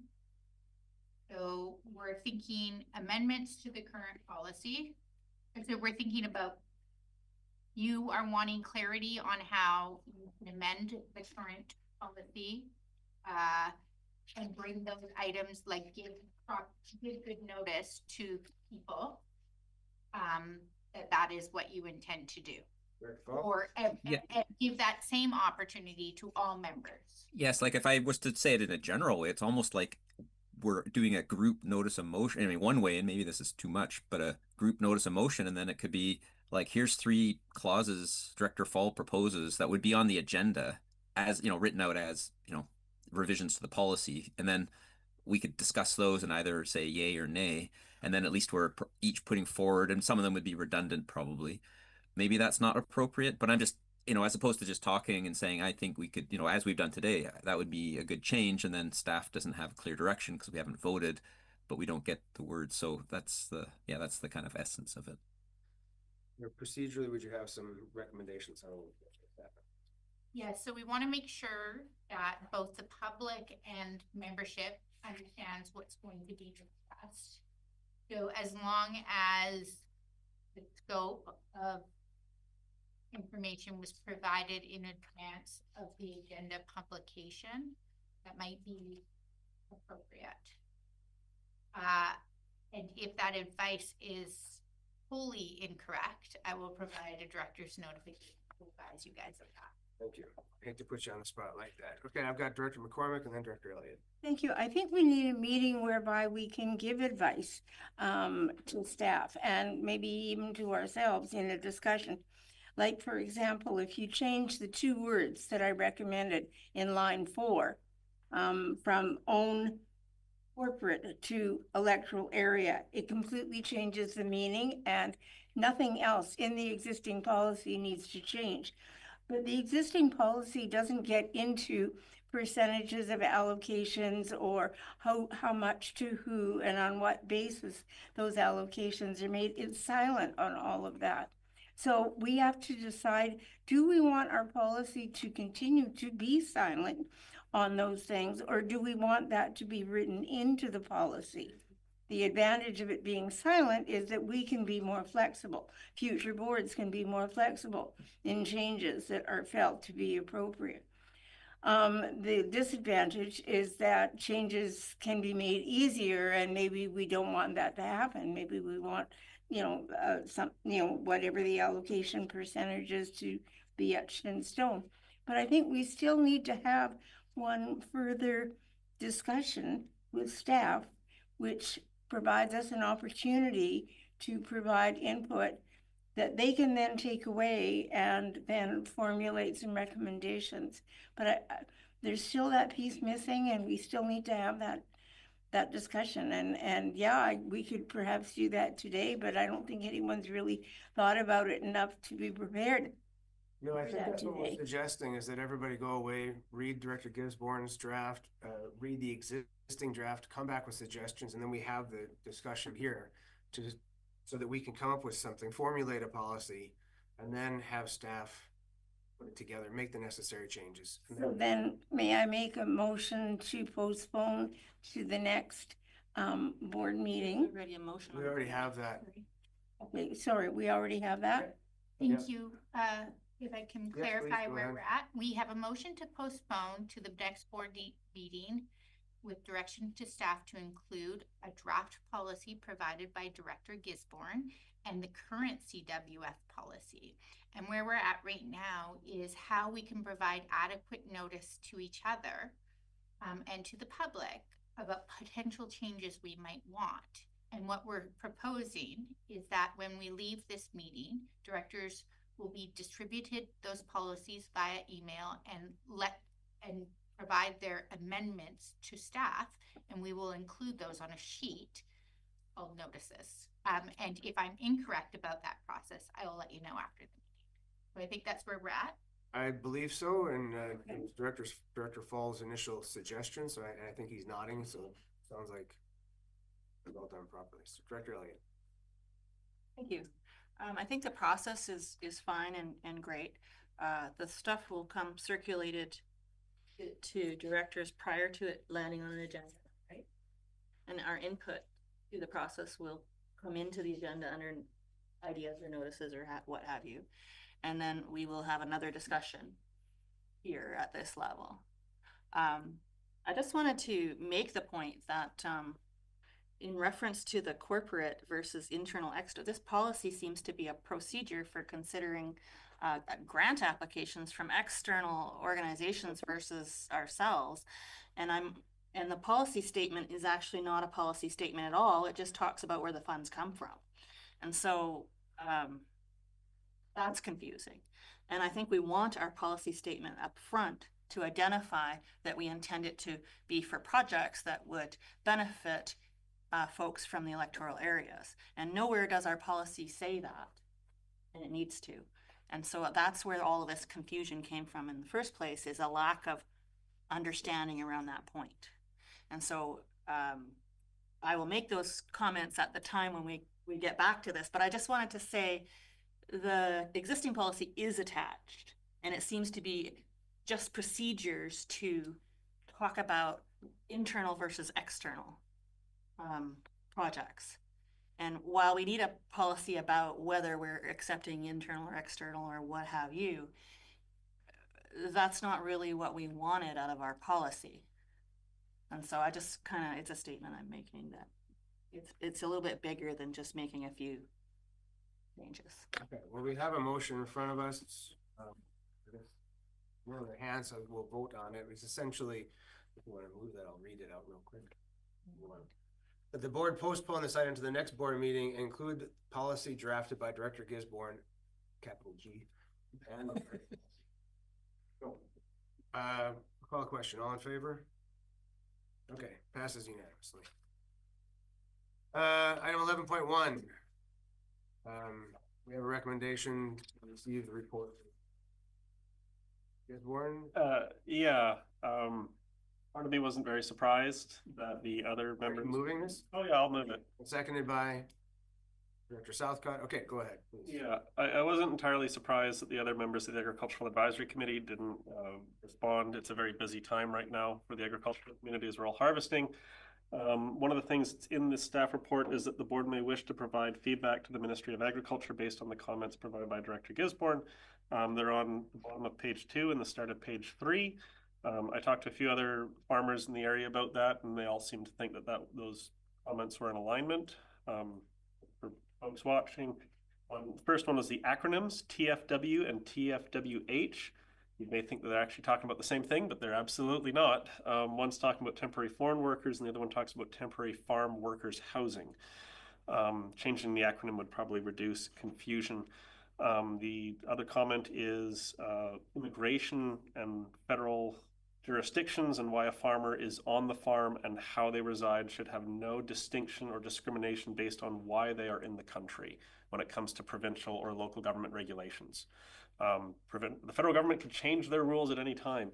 [SPEAKER 3] So we're thinking amendments to the current policy. So we're thinking about, you are wanting clarity on how you can amend the current policy, and bring those items, like give good notice to people, that is what you intend to do. Or, and give that same opportunity to all members.
[SPEAKER 1] Yes, like if I was to say it in a general way, it's almost like we're doing a group notice of motion. I mean, one way, and maybe this is too much, but a group notice of motion, and then it could be like, here's 3 clauses Director Fall proposes that would be on the agenda as, written out as, revisions to the policy. And then we could discuss those and either say yay or nay. And then at least we're each putting forward, and some of them would be redundant probably. Maybe that's not appropriate, but I'm just, as opposed to just talking and saying, I think we could, as we've done today, that would be a good change. And then staff doesn't have clear direction because we haven't voted, but we don't get the word. So that's the kind of essence of it.
[SPEAKER 2] Procedurally, would you have some recommendations on that?
[SPEAKER 3] Yeah, so we want to make sure that both the public and membership understands what's going to be discussed. So as long as the scope of information was provided in advance of the agenda publication, that might be appropriate. And if that advice is wholly incorrect, I will provide a director's notification to advise you guys of that.
[SPEAKER 2] Thank you. I hate to put you on the spot like that. Okay, I've got Director McCormick and then Director Elliott.
[SPEAKER 6] Thank you. I think we need a meeting whereby we can give advice to staff and maybe even to ourselves in a discussion. Like, for example, if you change the 2 words that I recommended in line 4 from own corporate to electoral area, it completely changes the meaning, and nothing else in the existing policy needs to change. But the existing policy doesn't get into percentages of allocations or how much to who and on what basis those allocations are made. It's silent on all of that. So we have to decide, do we want our policy to continue to be silent on those things, or do we want that to be written into the policy? The advantage of it being silent is that we can be more flexible. Future boards can be more flexible in changes that are felt to be appropriate. The disadvantage is that changes can be made easier, and maybe we don't want that to happen. Maybe we want, whatever the allocation percentage is to be etched in stone. But I think we still need to have one further discussion with staff, which provides us an opportunity to provide input that they can then take away and then formulate some recommendations. But there's still that piece missing, and we still need to have that discussion. And yeah, we could perhaps do that today, but I don't think anyone's really thought about it enough to be prepared.
[SPEAKER 2] No, I think that's what we're suggesting, is that everybody go away, read Director Gisborne's draft, read the existing draft, come back with suggestions, and then we have the discussion here so that we can come up with something, formulate a policy, and then have staff put it together, make the necessary changes.
[SPEAKER 6] So then may I make a motion to postpone to the next board meeting?
[SPEAKER 5] Already a motion.
[SPEAKER 2] We already have that.
[SPEAKER 6] Okay, sorry, we already have that?
[SPEAKER 3] Thank you. If I can clarify where we're at, we have a motion to postpone to the next board meeting with direction to staff to include a draft policy provided by Director Gisborne and the current CWF policy. And where we're at right now is how we can provide adequate notice to each other and to the public about potential changes we might want. And what we're proposing is that when we leave this meeting, directors will be distributed those policies via email and provide their amendments to staff, and we will include those on a sheet called notices. And if I'm incorrect about that process, I will let you know after the meeting. But I think that's where we're at.
[SPEAKER 2] I believe so, and Director Fall's initial suggestion, so I think he's nodding, so it sounds like it's all done properly. So Director Elliott.
[SPEAKER 5] Thank you. I think the process is fine and great. The stuff will come circulated to directors prior to it landing on an agenda, right? And our input to the process will come into the agenda under ideas or notices or what have you. And then we will have another discussion here at this level. I just wanted to make the point that, in reference to the corporate versus internal extra, this policy seems to be a procedure for considering grant applications from external organizations versus ourselves. And the policy statement is actually not a policy statement at all. It just talks about where the funds come from. And so that's confusing. And I think we want our policy statement up front to identify that we intend it to be for projects that would benefit folks from the electoral areas. And nowhere does our policy say that, and it needs to. And so that's where all of this confusion came from in the first place, is a lack of understanding around that point. And so I will make those comments at the time when we get back to this, but I just wanted to say the existing policy is attached, and it seems to be just procedures to talk about internal versus external projects. And while we need a policy about whether we're accepting internal or external or what have you, that's not really what we wanted out of our policy. And so I just kind of, it's a statement I'm making that it's a little bit bigger than just making a few changes.
[SPEAKER 2] Okay, well, we have a motion in front of us. One of the hands, so we'll vote on it. It's essentially, if you want to move that, I'll read it out real quick. That the board postpone this item to the next board meeting, include policy drafted by Director Gisborne, capital G. And call a question. All in favor? Okay, passes unanimously. Item 11.1. We have a recommendation to receive the report. Gisborne?
[SPEAKER 4] Yeah. Part of me wasn't very surprised that the other members.
[SPEAKER 2] Moving this?
[SPEAKER 4] Oh yeah, I'll move it.
[SPEAKER 2] Seconded by Director Southcott. Okay, go ahead, please.
[SPEAKER 4] Yeah, I wasn't entirely surprised that the other members of the Agricultural Advisory Committee didn't respond. It's a very busy time right now for the agricultural community as we're all harvesting. One of the things that's in this staff report is that the board may wish to provide feedback to the Ministry of Agriculture based on the comments provided by Director Gisborne. They're on the bottom of page 2 and the start of page 3. I talked to a few other farmers in the area about that, and they all seem to think that those comments were in alignment. For folks watching, the first one was the acronyms TFW and TFWH. You may think that they're actually talking about the same thing, but they're absolutely not. One's talking about temporary foreign workers, and the other one talks about temporary farm workers housing. Changing the acronym would probably reduce confusion. The other comment is immigration and federal jurisdictions, and why a farmer is on the farm and how they reside should have no distinction or discrimination based on why they are in the country when it comes to provincial or local government regulations. The federal government could change their rules at any time.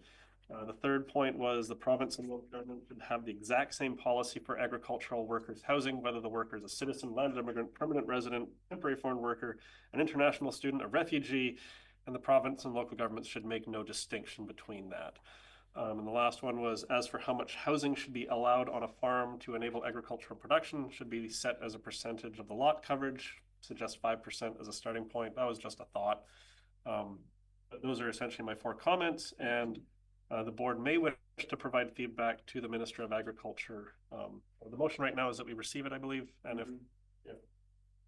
[SPEAKER 4] The third point was the province and local government should have the exact same policy for agricultural workers housing, whether the worker is a citizen, landed immigrant, permanent resident, temporary foreign worker, an international student, a refugee, and the province and local governments should make no distinction between that. And the last one was, as for how much housing should be allowed on a farm to enable agricultural production, should be set as a percentage of the lot coverage, suggest 5% as a starting point. That was just a thought. But those are essentially my 4 comments, and the board may wish to provide feedback to the Minister of Agriculture. The motion right now is that we receive it, I believe, and if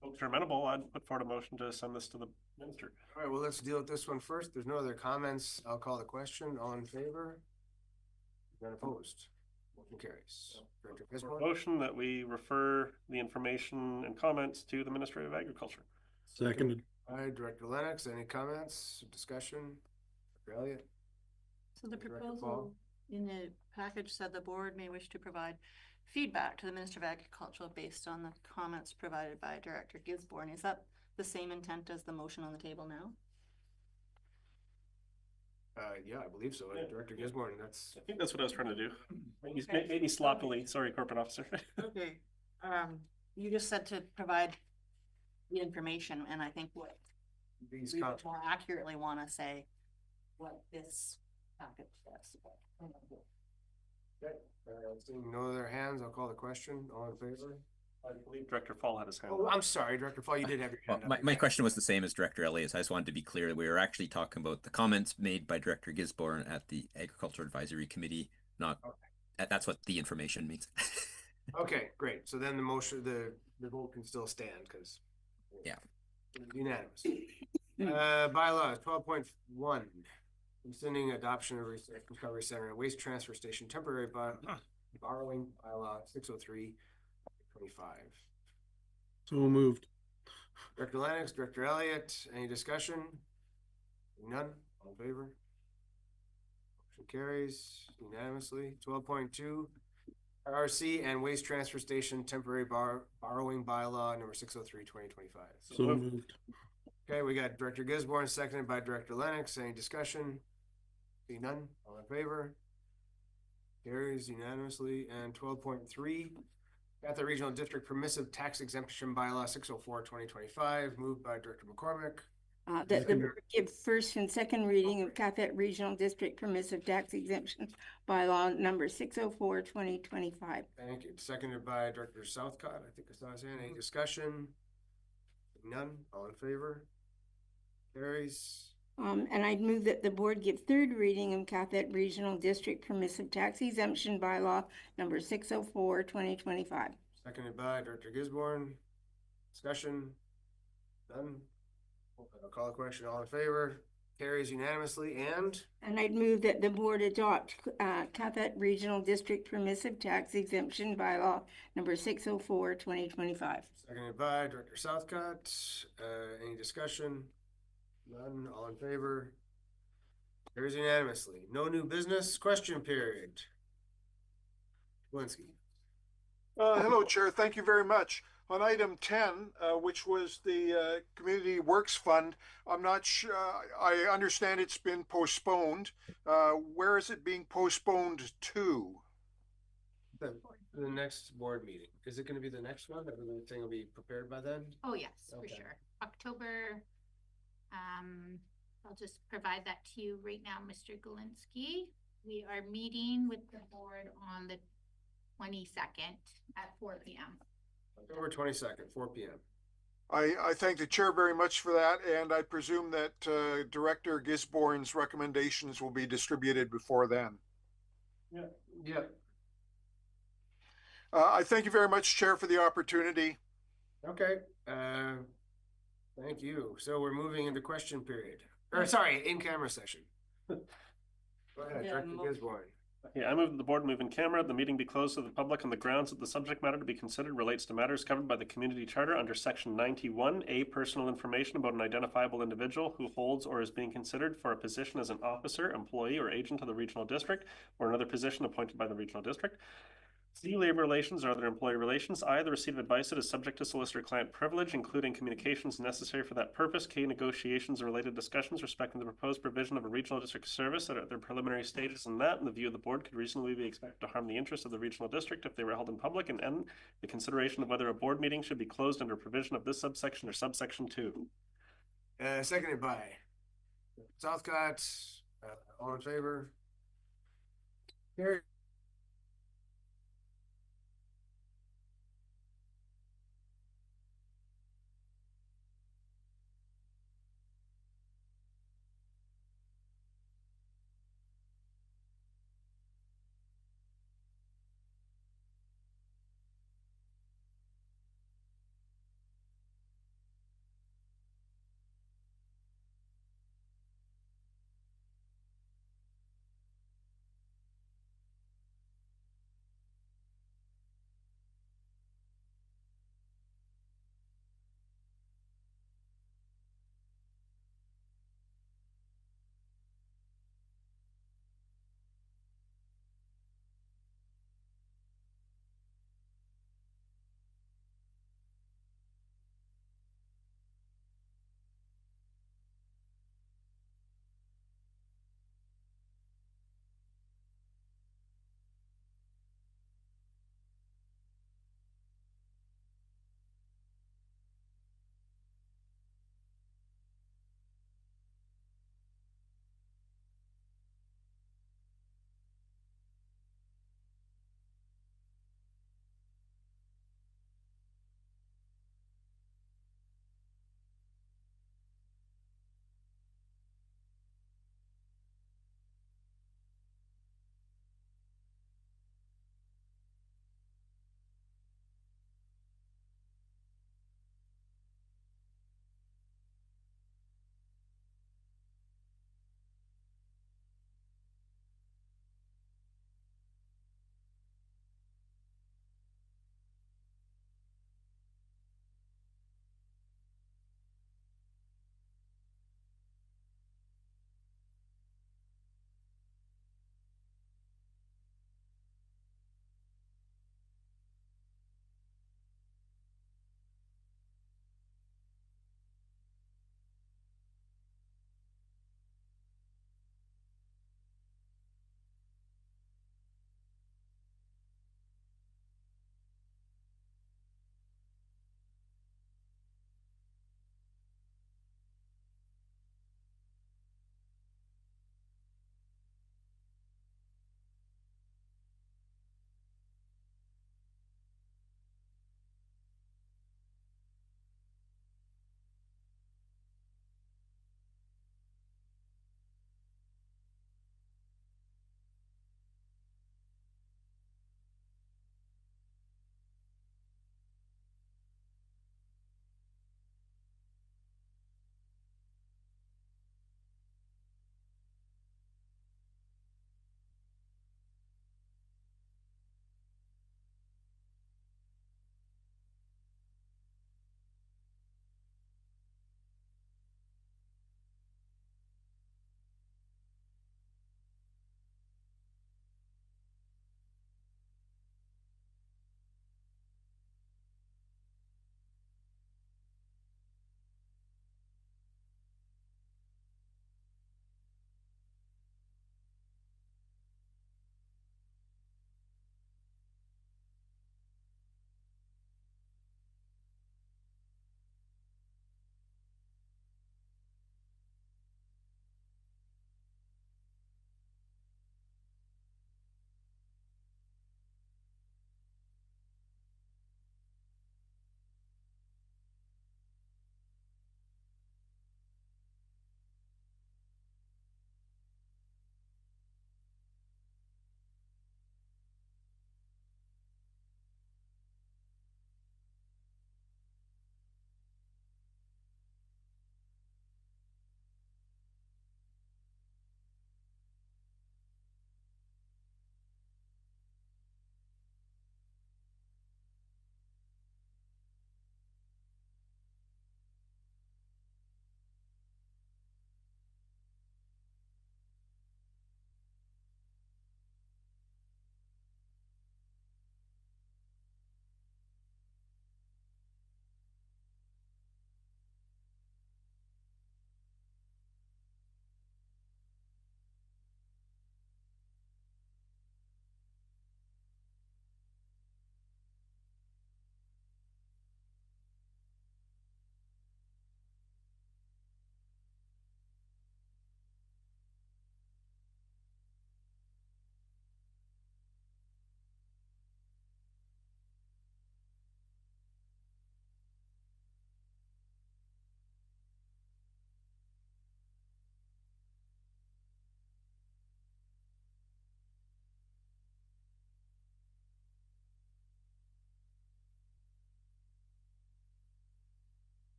[SPEAKER 4] folks are amenable, I'd put forward a motion to send this to the Minister.
[SPEAKER 2] All right, well, let's deal with this one first. There's no other comments. I'll call the question. All in favor? None opposed. Motion carries. Director Gisborne?
[SPEAKER 4] Motion that we refer the information and comments to the Ministry of Agriculture.
[SPEAKER 9] Seconded.
[SPEAKER 2] All right, Director Lennox, any comments, discussion? Director Elliott?
[SPEAKER 5] So the
[SPEAKER 2] Director
[SPEAKER 5] proposal
[SPEAKER 2] Paul?
[SPEAKER 5] in the package said the board may wish to provide feedback to the Minister of Agriculture based on the comments provided by Director Gisborne. Is that the same intent as the motion on the table now?
[SPEAKER 2] Yeah, I believe so.
[SPEAKER 4] Yeah.
[SPEAKER 2] Director Gisborne, that's.
[SPEAKER 4] I think that's what I was trying to do. Maybe sloppily. Sorry, corporate officer.
[SPEAKER 5] Okay. You just said to provide the information, and I think what
[SPEAKER 2] These
[SPEAKER 5] we
[SPEAKER 2] comments.
[SPEAKER 5] would more accurately want to say what this package says.
[SPEAKER 2] Okay. Seeing no other hands, I'll call the question. All in favor?
[SPEAKER 4] I believe Director Fall had his hand
[SPEAKER 2] Oh,
[SPEAKER 4] up.
[SPEAKER 2] I'm sorry, Director Fall, you did have your
[SPEAKER 1] Well,
[SPEAKER 2] hand up.
[SPEAKER 1] my question was the same as Director Elliott's. I just wanted to be clear that we were actually talking about the comments made by Director Gisborne at the Agriculture Advisory Committee, not that's what the information means.
[SPEAKER 2] Okay, great. So then the motion, the vote can still stand because
[SPEAKER 1] Yeah.
[SPEAKER 2] unanimous. Bylaws 12.1, rescinding adoption of resource recovery center and waste transfer station temporary borrowing bylaw 603/25.
[SPEAKER 9] So moved.
[SPEAKER 2] Director Lennox, Director Elliott, any discussion? None, all in favor? Motion carries unanimously. 12.2, RC and waste transfer station temporary borrowing bylaw number 603/2025.
[SPEAKER 9] So moved.
[SPEAKER 2] Okay, we got Director Gisborne, seconded by Director Lennox. Any discussion? See none, all in favor? Carries unanimously. And 12.3, at the Regional District Permissive Tax Exemption Bylaw 604/2025, moved by Director McCormick.
[SPEAKER 6] That the board give first and second reading of Cathett Regional District Permissive Tax Exemption Bylaw number 604/2025.
[SPEAKER 2] Thank you. Seconded by Director Southcott. I think I saw his hand. Any discussion? None, all in favor? Carries.
[SPEAKER 6] And I'd move that the board give third reading of Cathett Regional District Permissive Tax Exemption Bylaw number 604/2025.
[SPEAKER 2] Seconded by Director Gisborne. Discussion? None? I'll call a question. All in favor? Carries unanimously. And
[SPEAKER 6] I'd move that the board adopt Cathett Regional District Permissive Tax Exemption Bylaw number 604/2025.
[SPEAKER 2] seconded by Director Southcott. Any discussion? None, all in favor? Carries unanimously. No new business. Question period. Walensky.
[SPEAKER 10] Hello, Chair. Thank you very much. On item 10, which was the Community Works Fund, I'm not sure, I understand it's been postponed. Where is it being postponed to?
[SPEAKER 2] The next board meeting. Is it gonna be the next one? Everything will be prepared by then?
[SPEAKER 3] Oh, yes, for
[SPEAKER 2] Okay.
[SPEAKER 3] sure. October, I'll just provide that to you right now, Mr. Galinsky. We are meeting with the board on the 22nd at 4 p.m.
[SPEAKER 2] October 22nd, 4 p.m.
[SPEAKER 10] I thank the Chair very much for that, and I presume that Director Gisborne's recommendations will be distributed before then.
[SPEAKER 2] Yeah.
[SPEAKER 10] I thank you very much, Chair, for the opportunity.
[SPEAKER 2] Okay. Thank you. So we're moving into question period. Or sorry, in-camera session. Go ahead,
[SPEAKER 5] Yeah,
[SPEAKER 2] Director Gisborne.
[SPEAKER 4] Okay, I move that the board move in camera, the meeting be closed to the public on the grounds that the subject matter to be considered relates to matters covered by the community charter under section 91A, personal information about an identifiable individual who holds or is being considered for a position as an officer, employee, or agent of the regional district, or another position appointed by the regional district. C, labor relations or other employee relations. I, the receipt of advice that is subject to solicitor-client privilege, including communications necessary for that purpose. K, negotiations or related discussions respecting the proposed provision of a regional district service that are at their preliminary stages, and that, in the view of the board, could reasonably be expected to harm the interests of the regional district if they were held in public. And N, the consideration of whether a board meeting should be closed under provision of this subsection or subsection 2.
[SPEAKER 2] Seconded by Southcott. All in favor? Carry.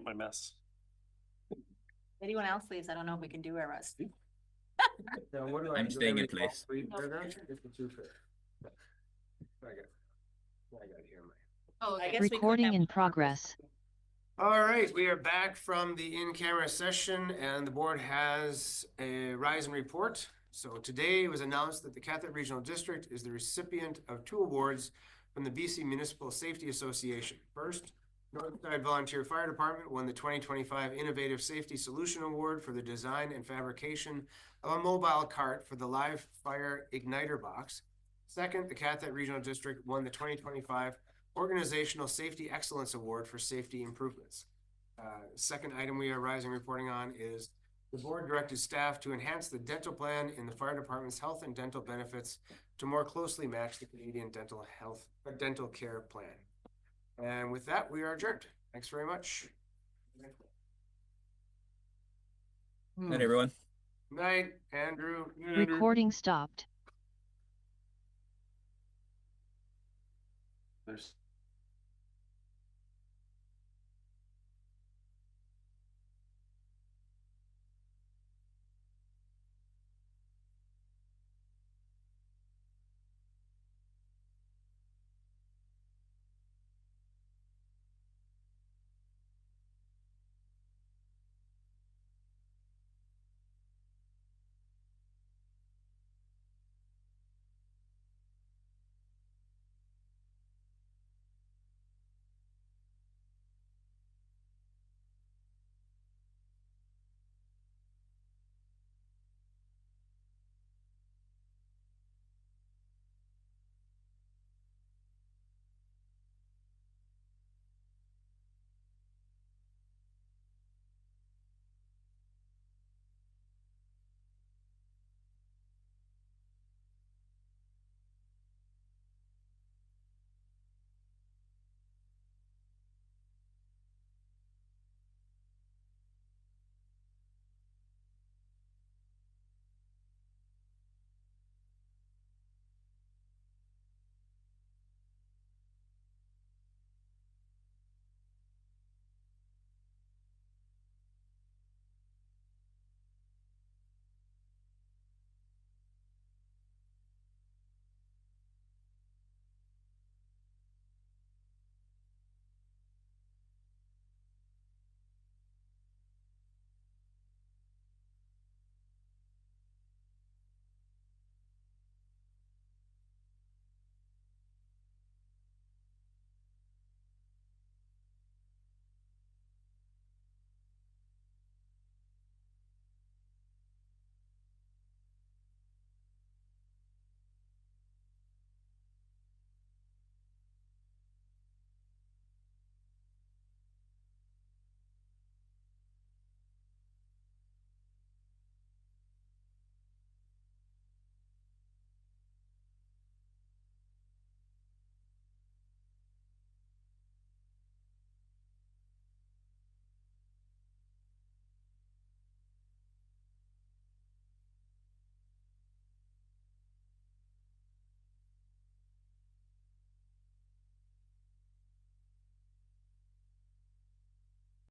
[SPEAKER 4] my mess.
[SPEAKER 5] Anyone else leaves, I don't know if we can do a rest.
[SPEAKER 1] I'm staying in place.
[SPEAKER 2] I got here.
[SPEAKER 3] Oh,
[SPEAKER 5] I
[SPEAKER 3] okay.
[SPEAKER 5] guess we could
[SPEAKER 11] Recording
[SPEAKER 5] have
[SPEAKER 11] in
[SPEAKER 5] one.
[SPEAKER 11] progress.
[SPEAKER 2] All right, we are back from the in-camera session and the board has a rise and report. So today it was announced that the Catholic Regional District is the recipient of 2 awards from the BC Municipal Safety Association. First, Northside Volunteer Fire Department won the 2025 Innovative Safety Solution Award for the design and fabrication of a mobile cart for the live fire igniter box. Second, the Catholic Regional District won the 2025 Organizational Safety Excellence Award for safety improvements. Second item we are rising reporting on is the board directed staff to enhance the dental plan in the fire department's health and dental benefits to more closely match the Canadian dental care plan. And with that, we are adjourned. Thanks very much.
[SPEAKER 1] Night, everyone.
[SPEAKER 2] Night, Andrew.
[SPEAKER 11] Recording stopped.
[SPEAKER 4] There's